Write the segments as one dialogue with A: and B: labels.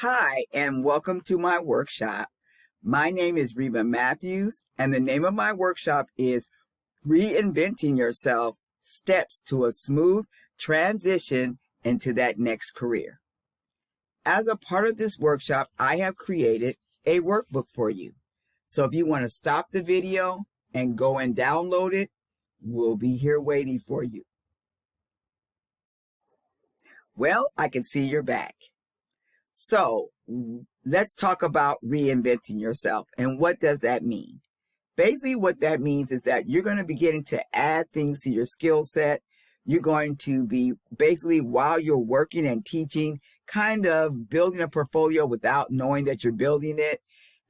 A: Hi, and welcome to my workshop. My name is Reba Matthews, and the name of my workshop is Reinventing Yourself, Steps to a Smooth Transition into that Next Career. As a part of this workshop, I have created a workbook for you. So if you want to stop the video and go and download it, we'll be here waiting for you. Well, I can see you're back. So let's talk about reinventing yourself. And what does that mean? Basically, what that means is that you're going to be getting to add things to your skill set. You're going to be basically, while you're working and teaching, kind of building a portfolio without knowing that you're building it.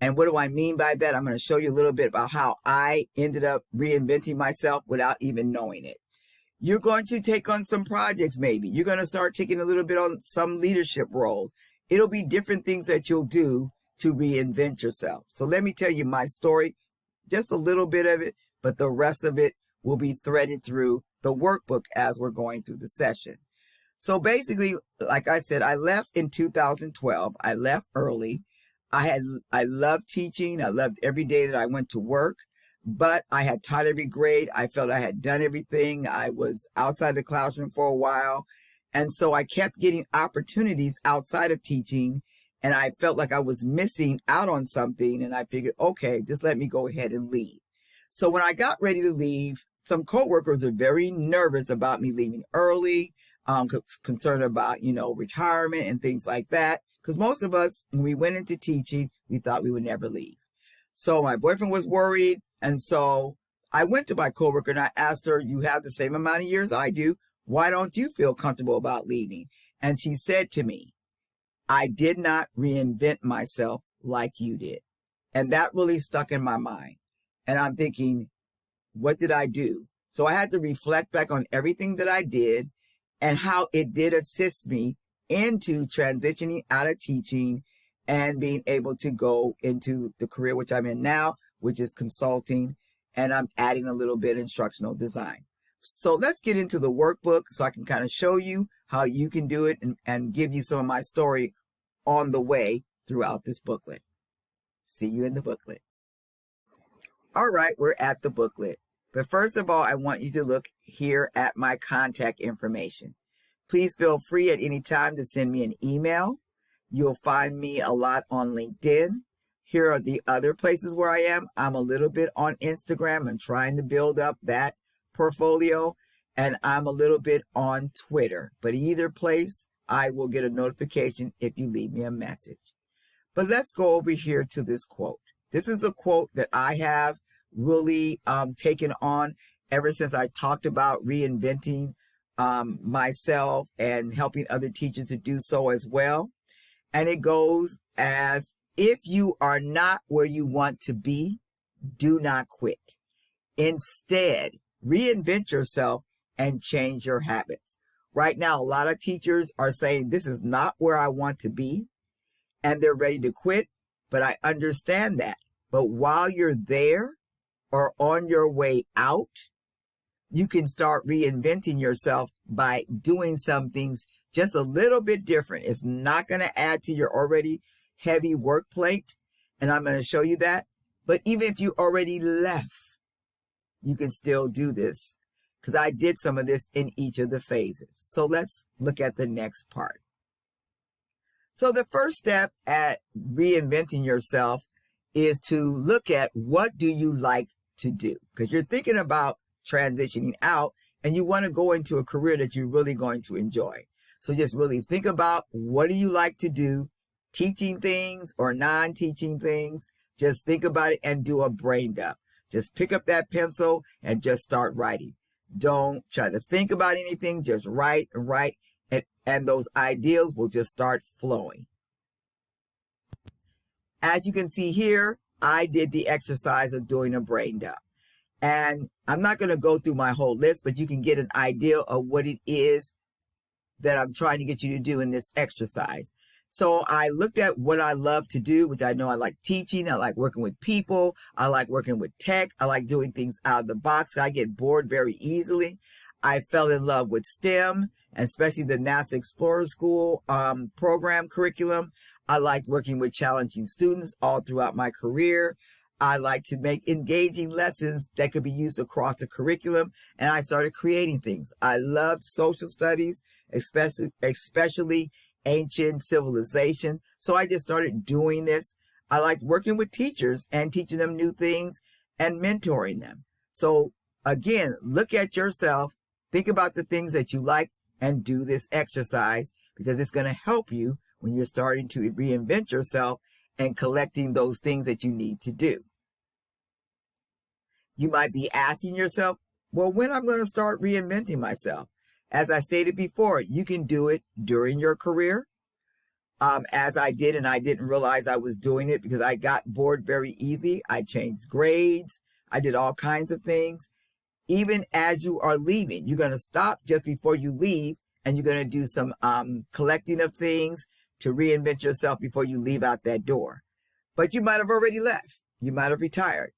A: And what do I mean by that? I'm going to show you a little bit about how I ended up reinventing myself without even knowing it. You're going to take on some projects, maybe. You're going to start taking a little bit on some leadership roles. It'll be different things that you'll do to reinvent yourself. So let me tell you my story, just a little bit of it, but the rest of it will be threaded through the workbook as we're going through the session. So basically, like I said, I left in 2012. I left early. I loved teaching. I loved every day that I went to work, but I had taught every grade. I felt I had done everything. I was outside the classroom for a while. And so I kept getting opportunities outside of teaching, and I felt like I was missing out on something. And I figured, okay, just let me go ahead and leave. So when I got ready to leave, some coworkers are very nervous about me leaving early, concerned about, retirement and things like that. Because most of us, when we went into teaching, we thought we would never leave. So my boyfriend was worried. And so I went to my coworker and I asked her, you have the same amount of years I do. Why don't you feel comfortable about leaving? And she said to me, I did not reinvent myself like you did. And that really stuck in my mind. And I'm thinking, what did I do? So I had to reflect back on everything that I did and how it did assist me into transitioning out of teaching and being able to go into the career which I'm in now, which is consulting. And I'm adding a little bit instructional design. So let's get into the workbook so I can kind of show you how you can do it and give you some of my story on the way throughout this booklet. See you in the booklet. All right, we're at the booklet. But first of all, I want you to look here at my contact information. Please feel free at any time to send me an email. You'll find me a lot on LinkedIn. Here are the other places where I am. I'm a little bit on Instagram and trying to build up that portfolio, and I'm a little bit on Twitter, but either place I will get a notification if you leave me a message. But let's go over here to this quote. This is a quote that I have really taken on ever since I talked about reinventing myself and helping other teachers to do so as well. And it goes as, if you are not where you want to be, do not quit. Instead, reinvent yourself and change your habits. Right now, a lot of teachers are saying, this is not where I want to be, and they're ready to quit, but I understand that. But while you're there or on your way out, you can start reinventing yourself by doing some things just a little bit different. It's not going to add to your already heavy work plate, and I'm going to show you that. But even if you already left, you can still do this, because I did some of this in each of the phases. So let's look at the next part. So the first step at reinventing yourself is to look at, what do you like to do? Because you're thinking about transitioning out and you want to go into a career that you're really going to enjoy. So just really think about, what do you like to do? Teaching things or non-teaching things? Just think about it and do a brain dump. Just pick up that pencil and just start writing. Don't try to think about anything. Just write and write, and those ideas will just start flowing. As you can see here, I did the exercise of doing a brain dump. And I'm not going to go through my whole list, but you can get an idea of what it is that I'm trying to get you to do in this exercise. So I looked at what I love to do, which I know I like teaching. I like working with people. I like working with tech. I like doing things out of the box. I get bored very easily. I fell in love with STEM, especially the NASA Explorer School program curriculum. I liked working with challenging students all throughout my career. I like to make engaging lessons that could be used across the curriculum, and I started creating things. I loved social studies, especially ancient civilization. So I just started doing this. I liked working with teachers and teaching them new things and mentoring them. So again, look at yourself, think about the things that you like, and do this exercise, because it's going to help you when you're starting to reinvent yourself and collecting those things that you need to do. You might be asking yourself, well, when I'm going to start reinventing myself? As I stated before, you can do it during your career, as I did, and I didn't realize I was doing it because I got bored very easy. I changed grades. I did all kinds of things. Even as you are leaving, you're going to stop just before you leave, and you're going to do some collecting of things to reinvent yourself before you leave out that door. But you might have already left. You might have retired.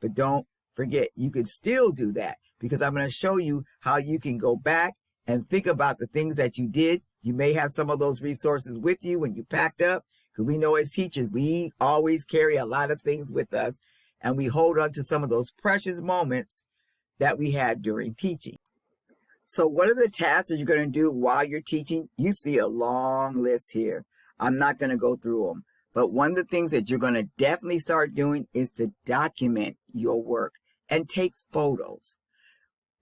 A: But don't forget, you can still do that, because I'm going to show you how you can go back and think about the things that you did. You may have some of those resources with you when you packed up, because we know as teachers, we always carry a lot of things with us, and we hold on to some of those precious moments that we had during teaching. So what are the tasks that you're going to do while you're teaching? You see a long list here. I'm not going to go through them. But one of the things that you're going to definitely start doing is to document your work and take photos.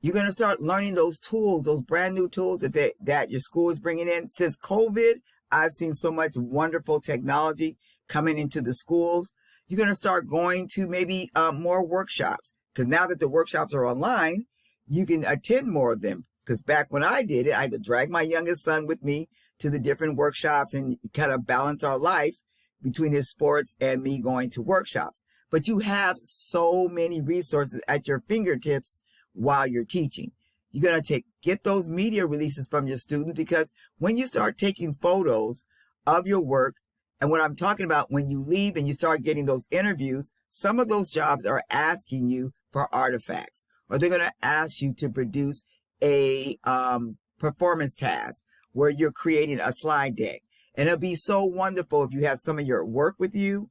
A: You're going to start learning those tools, those brand new tools that your school is bringing in. Since COVID, I've seen so much wonderful technology coming into the schools. You're going to start going to maybe more workshops, because now that the workshops are online, you can attend more of them. Because back when I did it, I had to drag my youngest son with me to the different workshops and kind of balance our life between his sports and me going to workshops. But you have so many resources at your fingertips while you're teaching. You're going to get those media releases from your students, because when you start taking photos of your work, and what I'm talking about, when you leave and you start getting those interviews, some of those jobs are asking you for artifacts, or they're going to ask you to produce a performance task where you're creating a slide deck. And it'll be so wonderful if you have some of your work with you,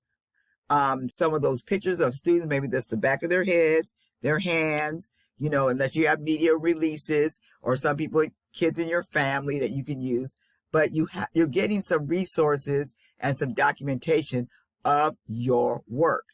A: some of those pictures of students, maybe that's the back of their heads, their hands, unless you have media releases, or some people, kids in your family that you can use. But you're getting some resources and some documentation of your work.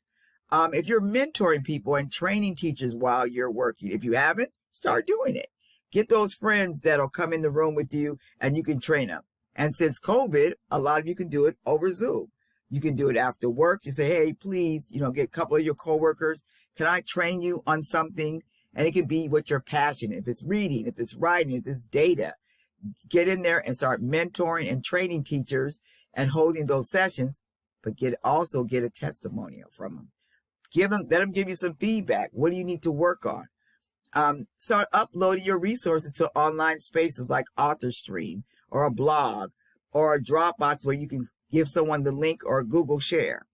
A: If you're mentoring people and training teachers while you're working, if you haven't, start doing it. Get those friends that'll come in the room with you and you can train them. And since COVID, a lot of you can do it over Zoom. You can do it after work. You say, hey, please, get a couple of your coworkers. Can I train you on something? And it can be what you're passionate. If it's reading, if it's writing, if it's data, get in there and start mentoring and training teachers and holding those sessions, but also get a testimonial from them. Let them give you some feedback. What do you need to work on? Start uploading your resources to online spaces like AuthorStream or a blog or a Dropbox where you can give someone the link, or Google Share.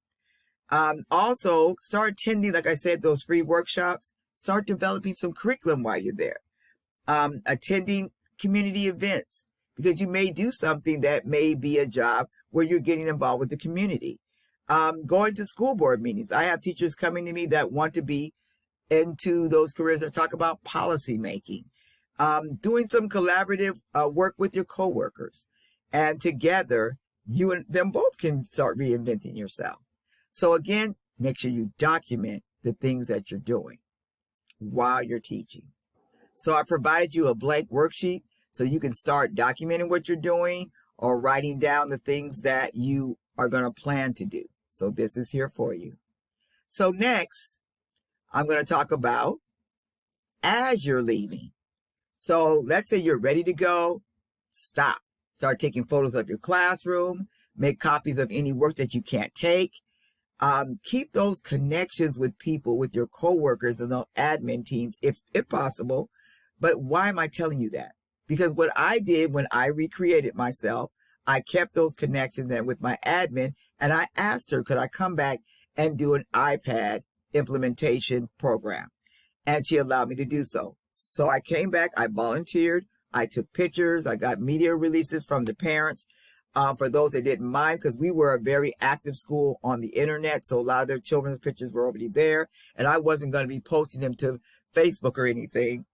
A: Also, start attending, like I said, those free workshops. Start developing some curriculum while you're there. Attending community events, because you may do something that may be a job where you're getting involved with the community. Going to school board meetings. I have teachers coming to me that want to be into those careers that talk about policy making. Doing some collaborative work with your coworkers. And together, you and them both can start reinventing yourself. So again, make sure you document the things that you're doing while you're teaching. So I provided you a blank worksheet so you can start documenting what you're doing or writing down the things that you are going to plan to do. So this is here for you. So next, I'm going to talk about as you're leaving. So let's say you're ready to go, stop. Start taking photos of your classroom, make copies of any work that you can't take. Keep those connections with people, with your coworkers and the admin teams, if possible. But why am I telling you that? Because what I did when I recreated myself, I kept those connections and with my admin, and I asked her, could I come back and do an iPad implementation program? And she allowed me to do so. So I came back, I volunteered, I took pictures, I got media releases from the parents. for those that didn't mind, because we were a very active school on the internet. So a lot of their children's pictures were already there. And I wasn't going to be posting them to Facebook or anything.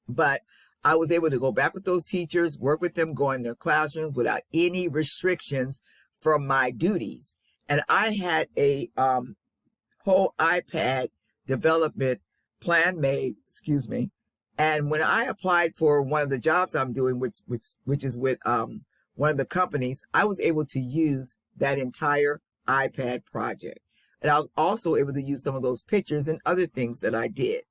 A: But I was able to go back with those teachers, work with them, go in their classrooms without any restrictions from my duties. And I had a whole iPad development plan made, And when I applied for one of the jobs I'm doing, which is with one of the companies, I was able to use that entire iPad project. And I was also able to use some of those pictures and other things that I did.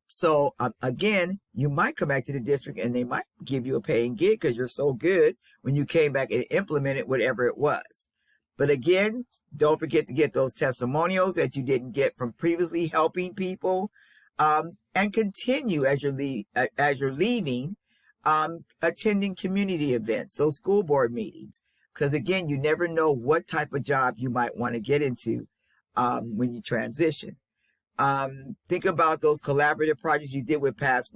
A: So again, you might come back to the district and they might give you a paying gig because you're so good when you came back and implemented whatever it was. But again, don't forget to get those testimonials that you didn't get from previously helping people, and continue as you're leaving, attending community events, those school board meetings. Because again, you never know what type of job you might want to get into when you transition. Think about those collaborative projects you did with past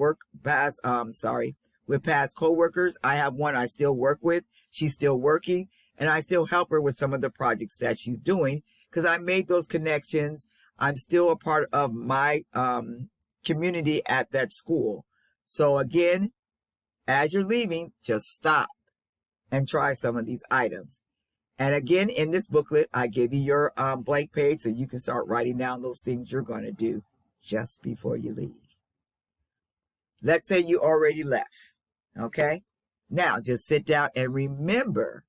A: coworkers. I have one I still work with. She's still working, and I still help her with some of the projects that she's doing because I made those connections. I'm still a part of my community at that school. So again, as you're leaving, just stop and try some of these items. And again, in this booklet, I gave you your blank page so you can start writing down those things you're going to do just before you leave. Let's say you already left, okay? Now, just sit down and remember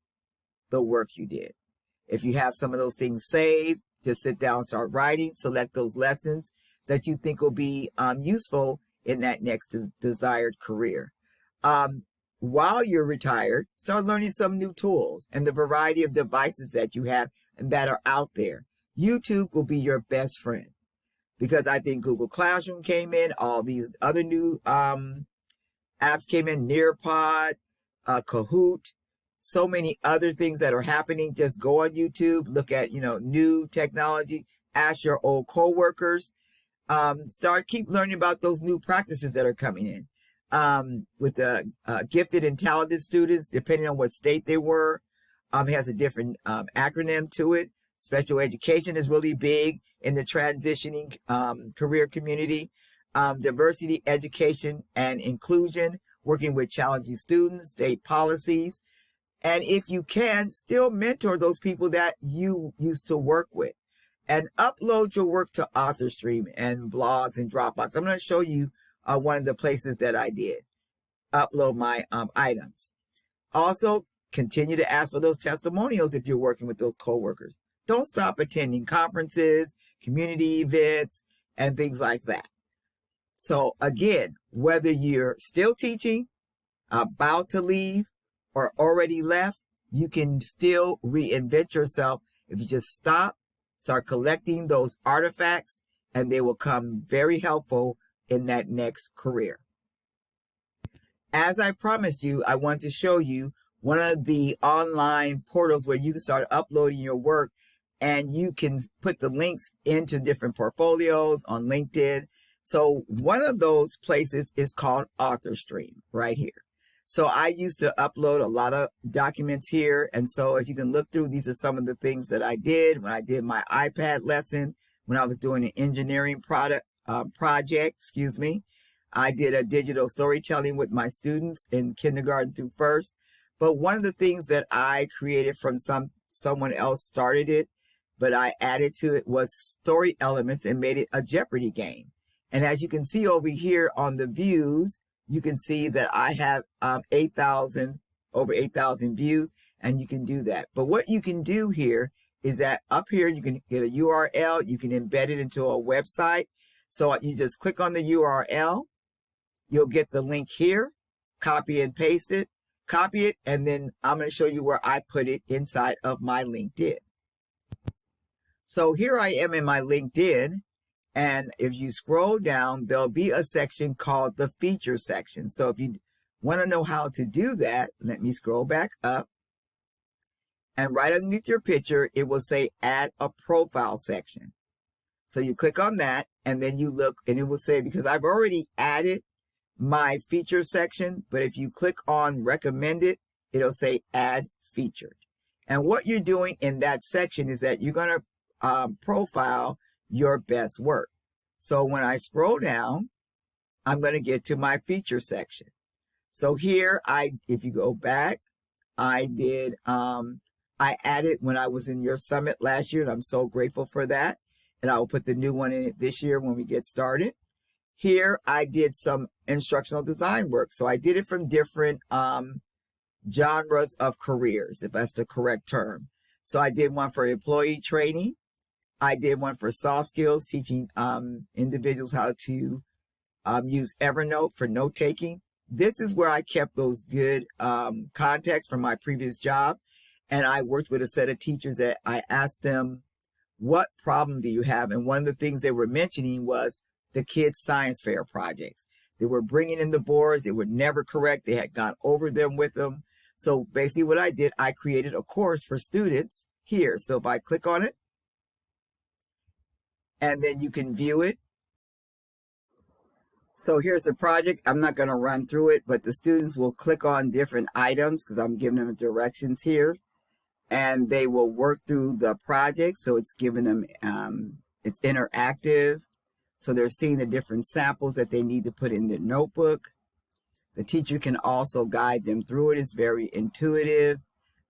A: the work you did. If you have some of those things saved, just sit down and start writing. Select those lessons that you think will be useful in that next desired career. While you're retired, start learning some new tools and the variety of devices that you have and that are out there. YouTube will be your best friend because I think Google Classroom came in, all these other new apps came in, Nearpod, Kahoot, so many other things that are happening. Just go on YouTube, look at, new technology, ask your old coworkers, keep learning about those new practices that are coming in. With the gifted and talented students, depending on what state they were, it has a different acronym to it. Special education is really big in the transitioning career community. Diversity, education, and inclusion, working with challenging students, state policies. And if you can, still mentor those people that you used to work with. And upload your work to AuthorStream and blogs and Dropbox. I'm going to show you one of the places that I did upload my items. Also, continue to ask for those testimonials if you're working with those coworkers. Don't stop attending conferences, community events, and things like that. So again, whether you're still teaching, about to leave, or already left, you can still reinvent yourself if you just start collecting those artifacts, and they will come very helpful in that next career. As I promised you, I want to show you one of the online portals where you can start uploading your work and you can put the links into different portfolios on LinkedIn. So one of those places is called AuthorStream right here. So I used to upload a lot of documents here. And so as you can look through, these are some of the things that I did when I did my iPad lesson, when I was doing an engineering project. I did a digital storytelling with my students in kindergarten through first. But one of the things that I created from someone else started it, but I added to it was story elements and made it a Jeopardy game. And as you can see over here on the views, you can see that I have over 8,000 views, and you can do that. But what you can do here is that up here, you can get a URL, you can embed it into a website. So you just click on the URL, you'll get the link here, copy and paste it, copy it, and then I'm going to show you where I put it inside of my LinkedIn. So here I am in my LinkedIn, and if you scroll down, there'll be a section called the feature section. So if you want to know how to do that, let me scroll back up. And right underneath your picture, it will say add a profile section. So you click on that, and then you look, and it will say, because I've already added my feature section, but if you click on recommended, it'll say add featured. And what you're doing in that section is that you're going to profile your best work. So when I scroll down, I'm going to get to my feature section. So here, if you go back, I added when I was in your summit last year, and I'm so grateful for that. And I will put the new one in it this year when we get started. Here, I did some instructional design work. So I did it from different genres of careers, if that's the correct term. So I did one for employee training. I did one for soft skills, teaching individuals how to use Evernote for note taking. This is where I kept those good contacts from my previous job. And I worked with a set of teachers that I asked them, what problem do you have? And one of the things they were mentioning was the kids' science fair projects. They were bringing in the boards. They were never correct. They had gone over them with them. So basically what I did, I created a course for students here. So if I click on it, and then you can view it. So here's the project. I'm not going to run through it, but the students will click on different items because I'm giving them directions here. And they will work through the project. So it's giving them, it's interactive. So they're seeing the different samples that they need to put in their notebook. The teacher can also guide them through it. It's very intuitive.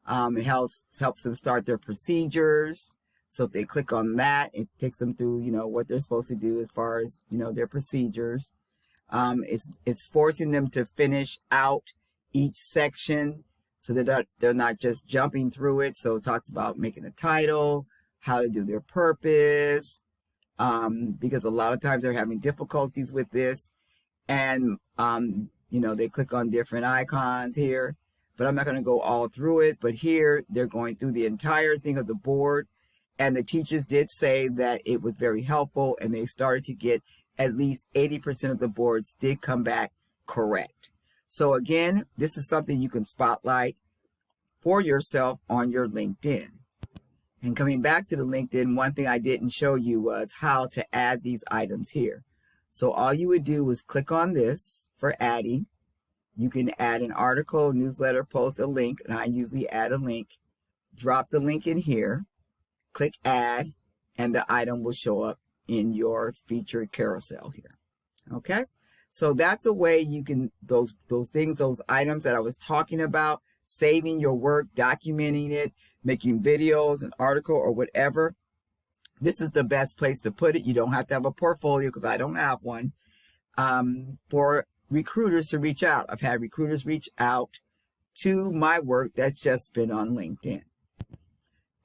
A: It helps them start their procedures. So if they click on that, it takes them through, what they're supposed to do as far as, their procedures. It's forcing them to finish out each section so that they're not just jumping through it. So it talks about making a title, how to do their purpose, because a lot of times they're having difficulties with this. And, they click on different icons here, but I'm not going to go all through it. But here they're going through the entire thing of the board. And the teachers did say that it was very helpful, and they started to get at least 80% of the boards did come back correct. So again, this is something you can spotlight for yourself on your LinkedIn. And coming back to the LinkedIn, one thing I didn't show you was how to add these items here. So all you would do is click on this for adding. You can add an article, newsletter, post, a link, and I usually add a link. Drop the link in here, click add, and the item will show up in your featured carousel here. Okay? So that's a way you can, those items that I was talking about, saving your work, documenting it, making videos, an article, or whatever. This is the best place to put it. You don't have to have a portfolio because I don't have one. For recruiters to reach out. I've had recruiters reach out to my work that's just been on LinkedIn.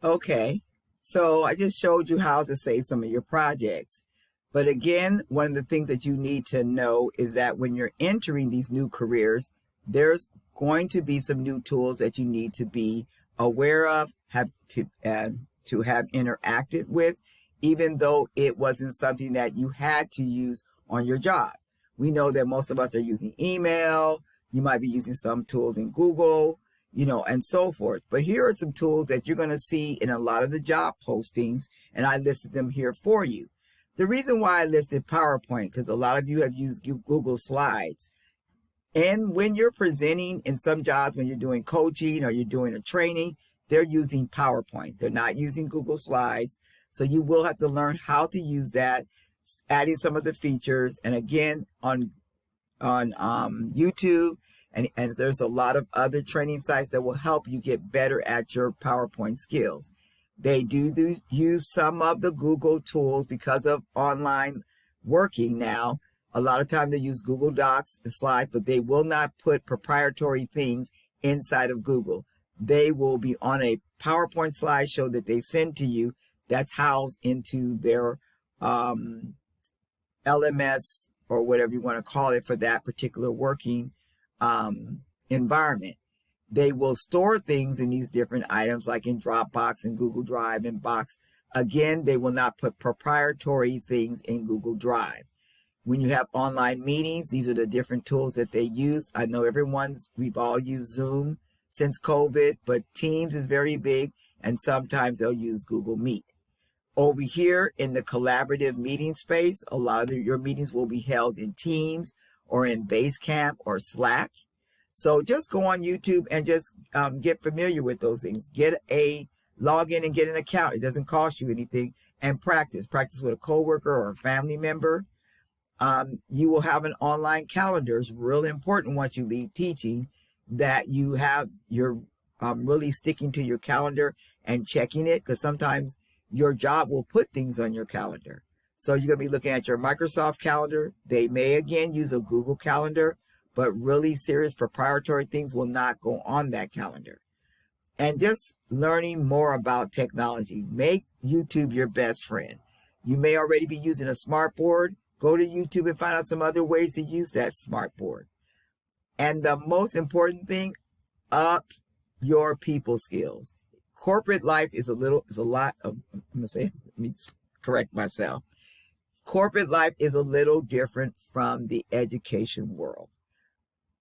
A: Okay, so I just showed you how to save some of your projects. But again, one of the things that you need to know is that when you're entering these new careers, there's going to be some new tools that you need to be aware of, have to have interacted with, even though it wasn't something that you had to use on your job. We know that most of us are using email. You might be using some tools in Google, and so forth. But here are some tools that you're going to see in a lot of the job postings, and I listed them here for you. The reason why I listed PowerPoint, because a lot of you have used Google Slides. And when you're presenting in some jobs, when you're doing coaching or you're doing a training, they're using PowerPoint. They're not using Google Slides. So you will have to learn how to use that, adding some of the features. And again, on YouTube, and there's a lot of other training sites that will help you get better at your PowerPoint skills. They do use some of the Google tools because of online working now. A lot of times they use Google Docs and Slides, but they will not put proprietary things inside of Google. They will be on a PowerPoint slideshow that they send to you that's housed into their LMS or whatever you want to call it for that particular working environment. They will store things in these different items like in Dropbox and Google Drive and Box. Again, they will not put proprietary things in Google Drive. When you have online meetings, these are the different tools that they use. I know we've all used Zoom since COVID, but Teams is very big, and sometimes they'll use Google Meet. Over here in the collaborative meeting space, a lot of your meetings will be held in Teams or in Basecamp or Slack. So just go on YouTube and just get familiar with those things. Get a login and get an account. It doesn't cost you anything. And practice. Practice with a coworker or a family member. You will have an online calendar. It's really important once you leave teaching that you're really sticking to your calendar and checking it, because sometimes your job will put things on your calendar. So you're going to be looking at your Microsoft calendar. They may again use a Google calendar, but really serious proprietary things will not go on that calendar. And just learning more about technology. Make YouTube your best friend. You may already be using a smart board. Go to YouTube and find out some other ways to use that smart board. And the most important thing, up your people skills. Corporate life is let me correct myself. Corporate life is a little different from the education world.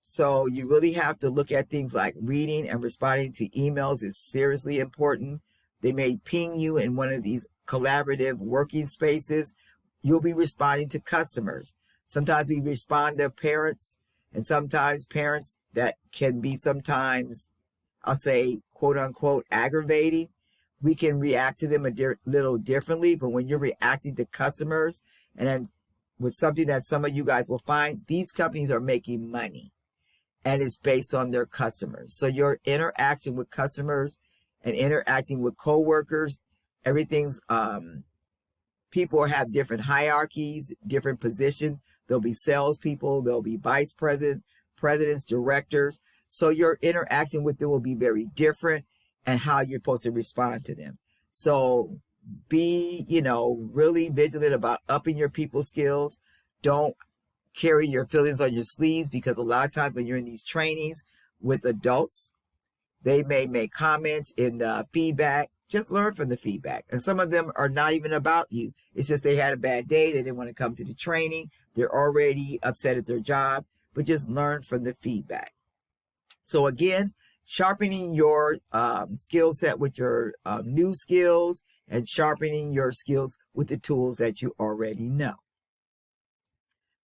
A: So you really have to look at things like reading and responding to emails is seriously important. They may ping you in one of these collaborative working spaces. You'll be responding to customers. Sometimes we respond to parents, and sometimes parents that can be sometimes, I'll say, quote unquote, aggravating. We can react to them a little differently, but when you're reacting to customers, and then with something that some of you guys will find, these companies are making money, and it's based on their customers. So your interaction with customers and interacting with coworkers, everything's, people have different hierarchies, different positions. There'll be salespeople, there'll be vice presidents, presidents, directors. So your interaction with them will be very different, and how you're supposed to respond to them. So be, really vigilant about upping your people skills. Don't carry your feelings on your sleeves, because a lot of times when you're in these trainings with adults, they may make comments in the feedback. Just learn from the feedback. And some of them are not even about you. It's just they had a bad day. They didn't want to come to the training. They're already upset at their job, but just learn from the feedback. So again, sharpening your skill set with your new skills, and sharpening your skills with the tools that you already know.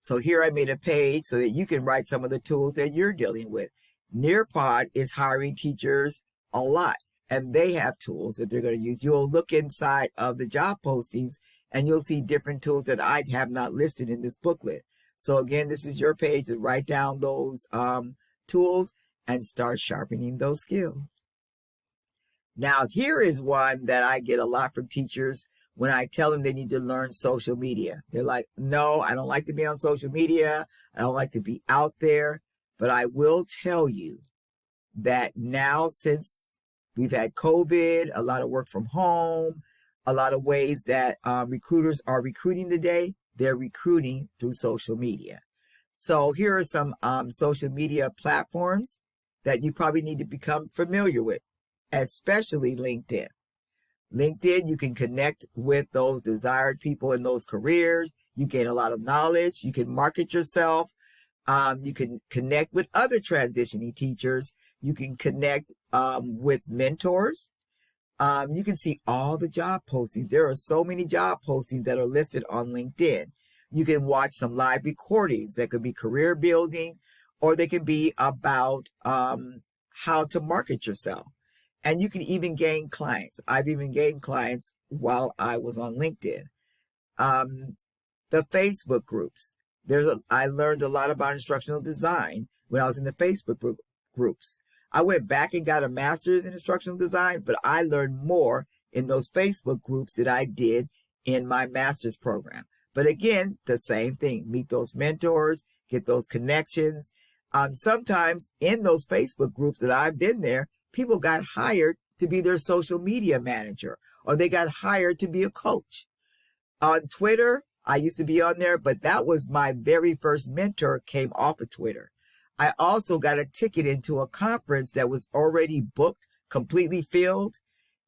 A: So here I made a page so that you can write some of the tools that you're dealing with. Nearpod is hiring teachers a lot, and they have tools that they're going to use. You'll look inside of the job postings and you'll see different tools that I have not listed in this booklet. So again, this is your page to write down those tools and start sharpening those skills. Now, here is one that I get a lot from teachers when I tell them they need to learn social media. They're like, no, I don't like to be on social media. I don't like to be out there. But I will tell you that now, since we've had COVID, a lot of work from home, a lot of ways that recruiters are recruiting today, they're recruiting through social media. So here are some social media platforms that you probably need to become familiar with, especially LinkedIn. LinkedIn, you can connect with those desired people in those careers. You gain a lot of knowledge. You can market yourself. You can connect with other transitioning teachers. You can connect with mentors. You can see all the job postings. There are so many job postings that are listed on LinkedIn. You can watch some live recordings that could be career building, or they can be about how to market yourself. And you can even gain clients. I've even gained clients while I was on LinkedIn. The Facebook groups. I learned a lot about instructional design when I was in the Facebook groups. I went back and got a master's in instructional design, but I learned more in those Facebook groups that I did in my master's program. But again, the same thing. Meet those mentors, get those connections. Sometimes in those Facebook groups that I've been there, people got hired to be their social media manager, or they got hired to be a coach. On Twitter, I used to be on there, but that was my very first mentor came off of Twitter. I also got a ticket into a conference that was already booked, completely filled.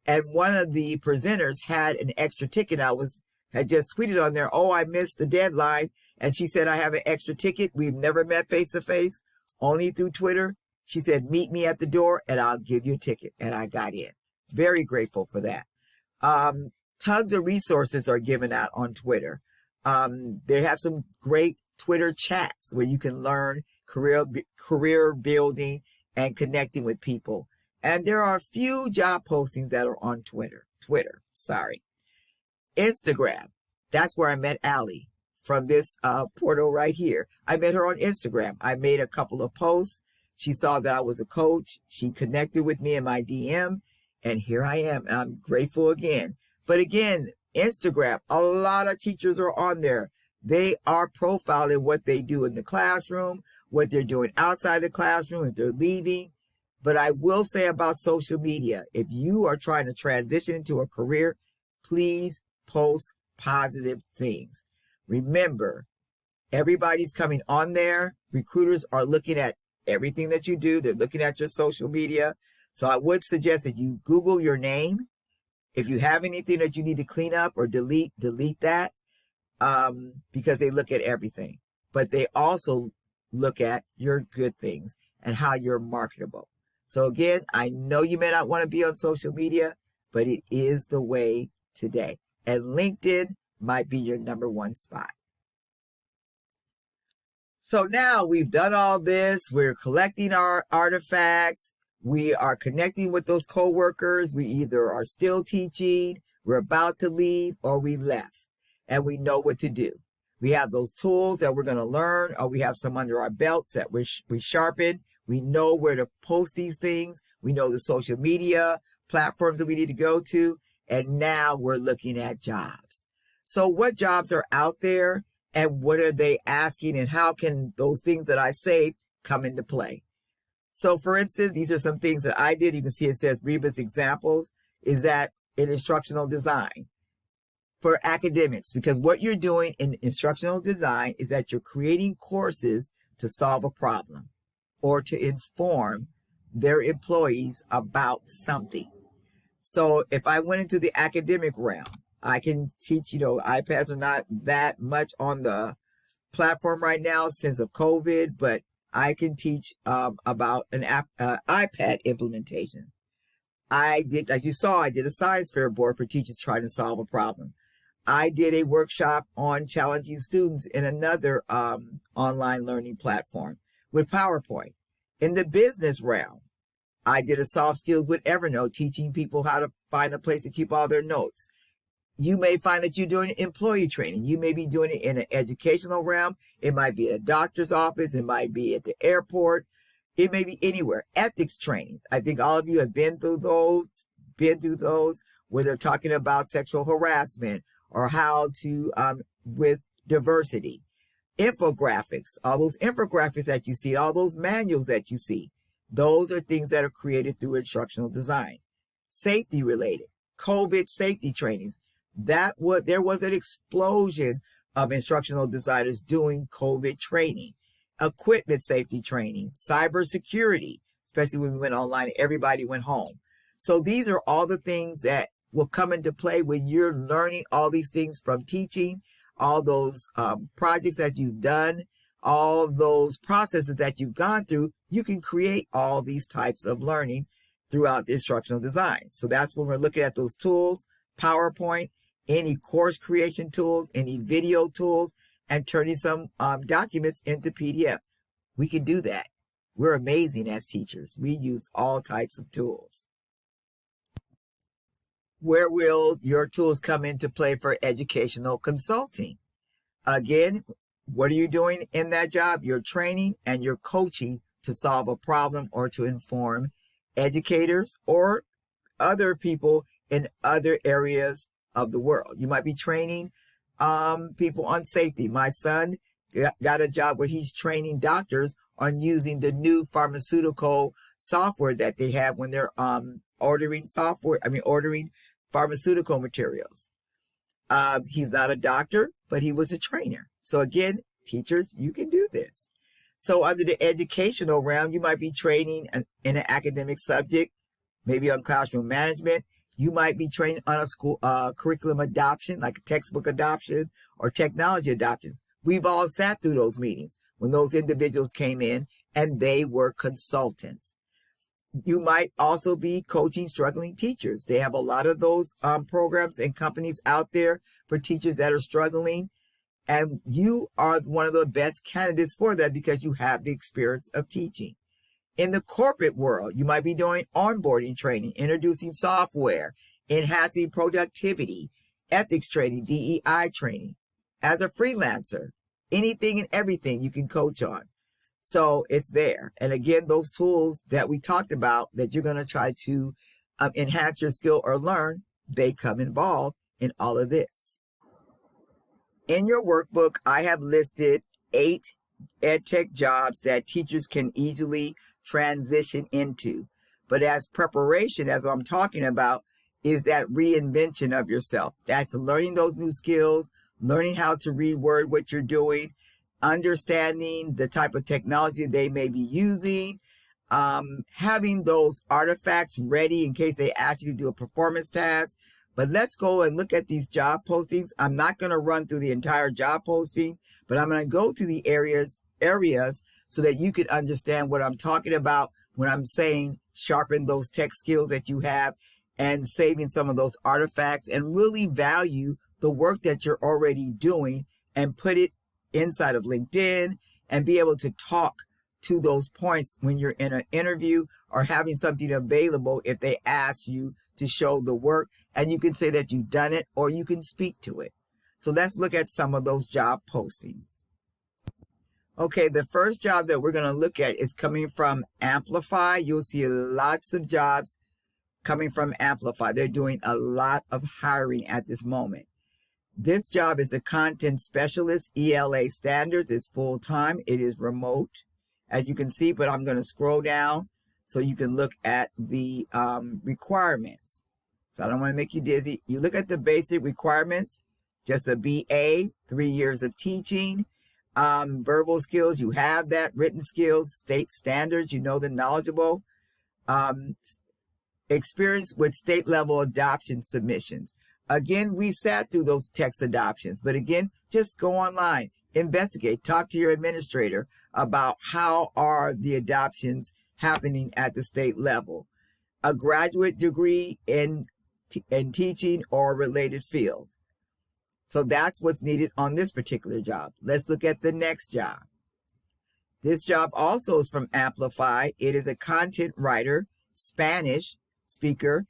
A: And one of the presenters had an extra ticket. Had just tweeted on there, oh, I missed the deadline. And she said, I have an extra ticket. We've never met face to face, only through Twitter. She said, meet me at the door and I'll give you a ticket. And I got in. Very grateful for that. Tons of resources are given out on Twitter. They have some great Twitter chats where you can learn career building, and connecting with people. And there are a few job postings that are on Twitter, Instagram. That's where I met Allie from this portal right here. I met her on Instagram. I made a couple of posts. She saw that I was a coach. She connected with me in my DM, and here I am. And I'm grateful again. But again, Instagram, a lot of teachers are on there. They are profiling what they do in the classroom, what they're doing outside the classroom, if they're leaving. But I will say about social media, if you are trying to transition into a career, please post positive things. Remember, everybody's coming on there. Recruiters are looking at everything that you do. They're looking at your social media. So I would suggest that you Google your name. If you have anything that you need to clean up or delete that, because they look at everything. But they also look at your good things and how you're marketable. So again, I know you may not want to be on social media, but it is the way today. And LinkedIn might be your number one spot. So now we've done all this. We're collecting our artifacts. We are connecting with those coworkers. We either are still teaching, we're about to leave, or we left. And we know what to do. We have those tools that we're going to learn, or we have some under our belts that we sharpen. We know where to post these things. We know the social media platforms that we need to go to. And now we're looking at jobs. So what jobs are out there and what are they asking, and how can those things that I say come into play? So for instance, these are some things that I did. You can see it says Reba's examples is that in instructional design for academics, because what you're doing in instructional design is that you're creating courses to solve a problem or to inform their employees about something. So if I went into the academic realm, I can teach, iPads are not that much on the platform right now since of COVID, but I can teach about an iPad implementation. I did, like you saw, I did a science fair board for teachers trying to solve a problem. I did a workshop on challenging students in another online learning platform with PowerPoint. In the business realm, I did a soft skills with Evernote, teaching people how to find a place to keep all their notes. You may find that you're doing employee training. You may be doing it in an educational realm. It might be at a doctor's office. It might be at the airport. It may be anywhere. Ethics trainings. I think all of you have been through those where they're talking about sexual harassment or how to, with diversity. Infographics, all those infographics that you see, all those manuals that you see, those are things that are created through instructional design. Safety related, COVID safety trainings. There was an explosion of instructional designers doing COVID training, equipment safety training, cybersecurity, especially when we went online, everybody went home. So these are all the things that will come into play when you're learning all these things from teaching, all those projects that you've done, all those processes that you've gone through. You can create all these types of learning throughout the instructional design. So that's when we're looking at those tools, PowerPoint, any course creation tools, any video tools, and turning some documents into PDF. We can do that. We're amazing as teachers. We use all types of tools. Where will your tools come into play for educational consulting? Again, what are you doing in that job? You're training and you're coaching to solve a problem or to inform educators or other people in other areas of the world. You might be training people on safety. My son got a job where he's training doctors on using the new pharmaceutical software that they have when they're ordering pharmaceutical materials. He's not a doctor, but he was a trainer. So again, teachers, you can do this. So under the educational realm, you might be training in an academic subject, maybe on classroom management. You might be training on a school curriculum adoption, like a textbook adoption or technology adoptions. We've all sat through those meetings when those individuals came in and they were consultants. You might also be coaching struggling teachers. They have a lot of those programs and companies out there for teachers that are struggling. And you are one of the best candidates for that because you have the experience of teaching. In the corporate world, you might be doing onboarding training, introducing software, enhancing productivity, ethics training, DEI training. As a freelancer, anything and everything you can coach on. So it's there. And again, those tools that we talked about that you're going to try to enhance your skill or learn, they come involved in all of this. In your workbook, I have listed 8 EdTech jobs that teachers can easily transition into. But as preparation, as I'm talking about, is that reinvention of yourself. That's learning those new skills, learning how to reword what you're doing, understanding the type of technology they may be using, having those artifacts ready in case they ask you to do a performance task. But let's go and look at these job postings. I'm not going to run through the entire job posting, but I'm going to go to the areas so that you can understand what I'm talking about when I'm saying sharpen those tech skills that you have and saving some of those artifacts and really value the work that you're already doing and put it inside of LinkedIn and be able to talk to those points when you're in an interview or having something available if they ask you to show the work, and you can say that you've done it or you can speak to it. So let's look at some of those job postings. Okay, the first job that we're going to look at is coming from Amplify. You'll see lots of jobs coming from Amplify. They're doing a lot of hiring at this moment. This job is a content specialist, ELA standards. It's full-time. It is remote, as you can see, but I'm going to scroll down so you can look at the requirements. So I don't want to make you dizzy. You look at the basic requirements, just a BA, 3 years of teaching, verbal skills, you have that, written skills, state standards, you know the knowledgeable, experience with state level adoption submissions. Again, we sat through those text adoptions, but again, just go online, investigate, talk to your administrator about how are the adoptions happening at the state level. A graduate degree in teaching or related field. So that's what's needed on this particular job. Let's look at the next job. This job also is from Amplify. It is a content writer, Spanish speaker,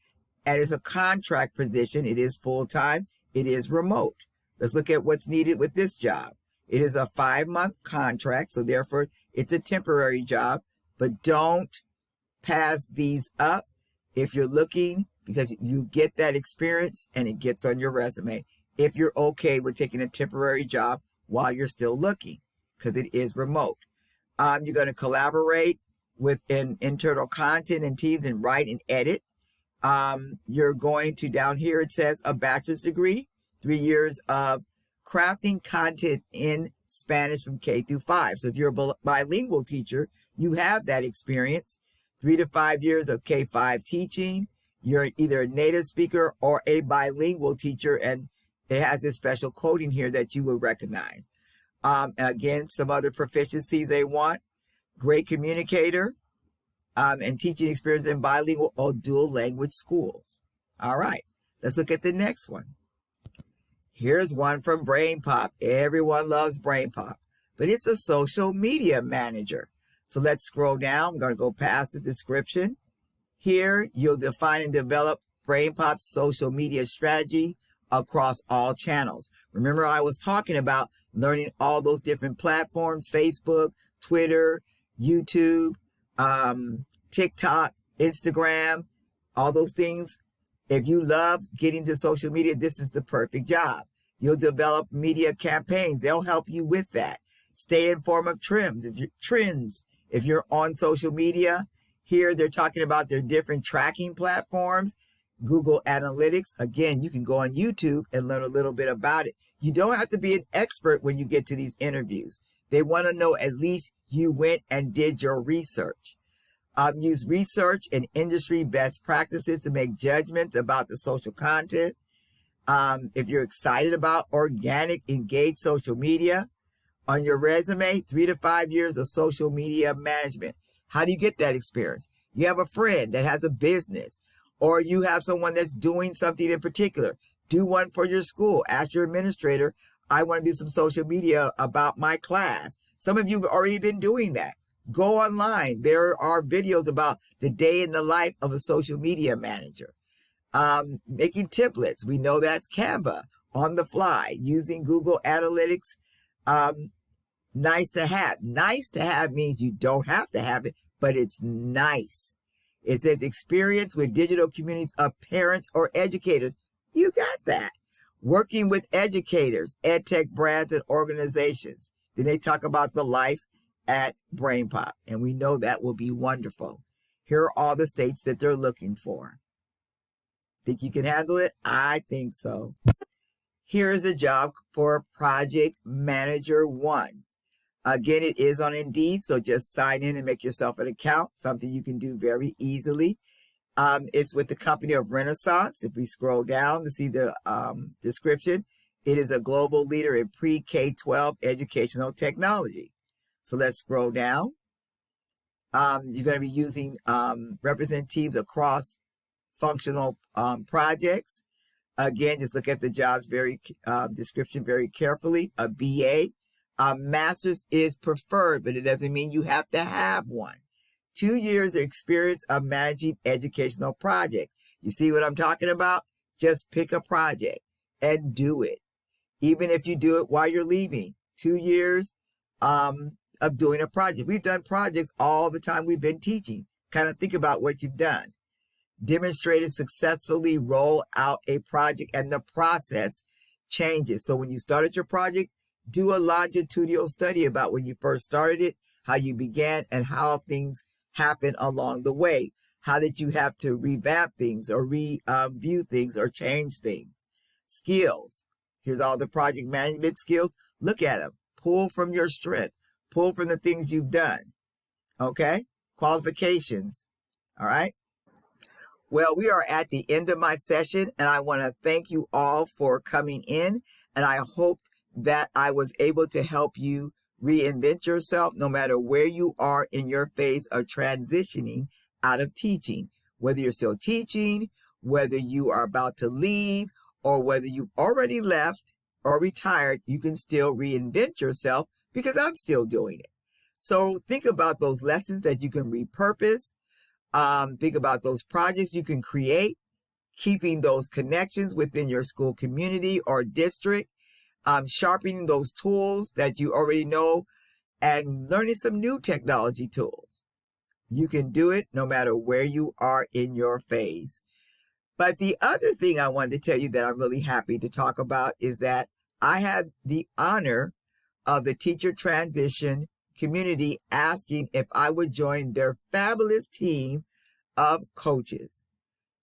A: and it's a contract position. It is full-time. It is remote. Let's look at what's needed with this job. It is a 5-month contract, so therefore it's a temporary job, but don't pass these up if you're looking, because you get that experience and it gets on your resume if you're okay with taking a temporary job while you're still looking, because it is remote. You're going to collaborate with internal content and teams and write and edit. You're going to, down here it says a bachelor's degree, 3 years of crafting content in Spanish from K through 5. So if you're a bilingual teacher, you have that experience. 3 to 5 years of K-5 teaching. You're either a native speaker or a bilingual teacher, and it has this special coding here that you will recognize. Again, some other proficiencies they want. Great communicator, and teaching experience in bilingual or dual language schools. All right, let's look at the next one. Here's one from BrainPop. Everyone loves BrainPop, but it's a social media manager. So let's scroll down. I'm going to go past the description. Here, you'll define and develop BrainPop's social media strategy across all channels. Remember, I was talking about learning all those different platforms, Facebook, Twitter, YouTube, TikTok, Instagram, all those things. If you love getting to social media, this is the perfect job. You'll develop media campaigns. They'll help you with that. Stay informed of trends. If you're on social media, here they're talking about their different tracking platforms. Google Analytics. Again, you can go on YouTube and learn a little bit about it. You don't have to be an expert when you get to these interviews. They want to know at least you went and did your research. Use research and industry best practices to make judgments about the social content. If you're excited about organic, engaged social media, on your resume, 3 to 5 years of social media management. How do you get that experience? You have a friend that has a business, or you have someone that's doing something in particular. Do one for your school. Ask your administrator, I want to do some social media about my class. Some of you have already been doing that. Go online. There are videos about the day in the life of a social media manager. Making templates. We know that's Canva, on the fly, using Google Analytics. Nice to have. Nice to have means you don't have to have it, but it's nice. It says experience with digital communities of parents or educators. You got that. Working with educators, ed tech brands, and organizations. Then they talk about the life at BrainPop, and we know that will be wonderful. Here are all the states that they're looking for. Think you can handle it? I think so. Here is a job for Project Manager 1. Again, it is on Indeed, so just sign in and make yourself an account, something you can do very easily. It's with the company of Renaissance. If we scroll down to see the description, it is a global leader in pre-K-12 educational technology. So let's scroll down. You're going to be using represent teams across functional projects. Again, just look at the job's description very carefully. A BA. Master's is preferred, but it doesn't mean you have to have one. 2 years of experience of managing educational projects. You see what I'm talking about? Just pick a project and do it. Even if you do it while you're leaving. 2 years of doing a project. We've done projects all the time we've been teaching. Kind of think about what you've done. Demonstrated successfully roll out a project and the process changes. So when you started your project, do a longitudinal study about when you first started it, how you began, and how things happen along the way. How did you have to revamp things or review things or change things? Skills. Here's all the project management skills. Look at them. Pull from your strength. Pull from the things you've done. Okay? Qualifications. All right? Well, we are at the end of my session, and I want to thank you all for coming in, and I hope that I was able to help you reinvent yourself no matter where you are in your phase of transitioning out of teaching. Whether you're still teaching, whether you are about to leave, or whether you've already left or retired, you can still reinvent yourself because I'm still doing it. So think about those lessons that you can repurpose. Think about those projects you can create, keeping those connections within your school community or district, sharpening those tools that you already know, and learning some new technology tools. You can do it no matter where you are in your phase. But the other thing I wanted to tell you that I'm really happy to talk about is that I had the honor of the teacher transition community asking if I would join their fabulous team of coaches.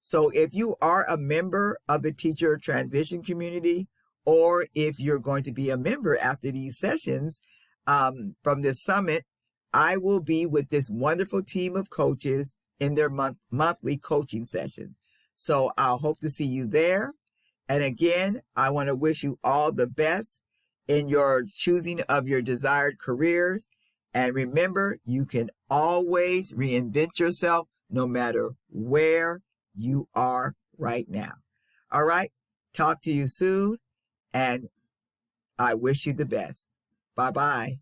A: So if you are a member of the teacher transition community, or if you're going to be a member after these sessions from this summit, I will be with this wonderful team of coaches in their monthly coaching sessions. So I'll hope to see you there. And again, I want to wish you all the best in your choosing of your desired careers. And remember, you can always reinvent yourself no matter where you are right now. All right. Talk to you soon. And I wish you the best. Bye-bye.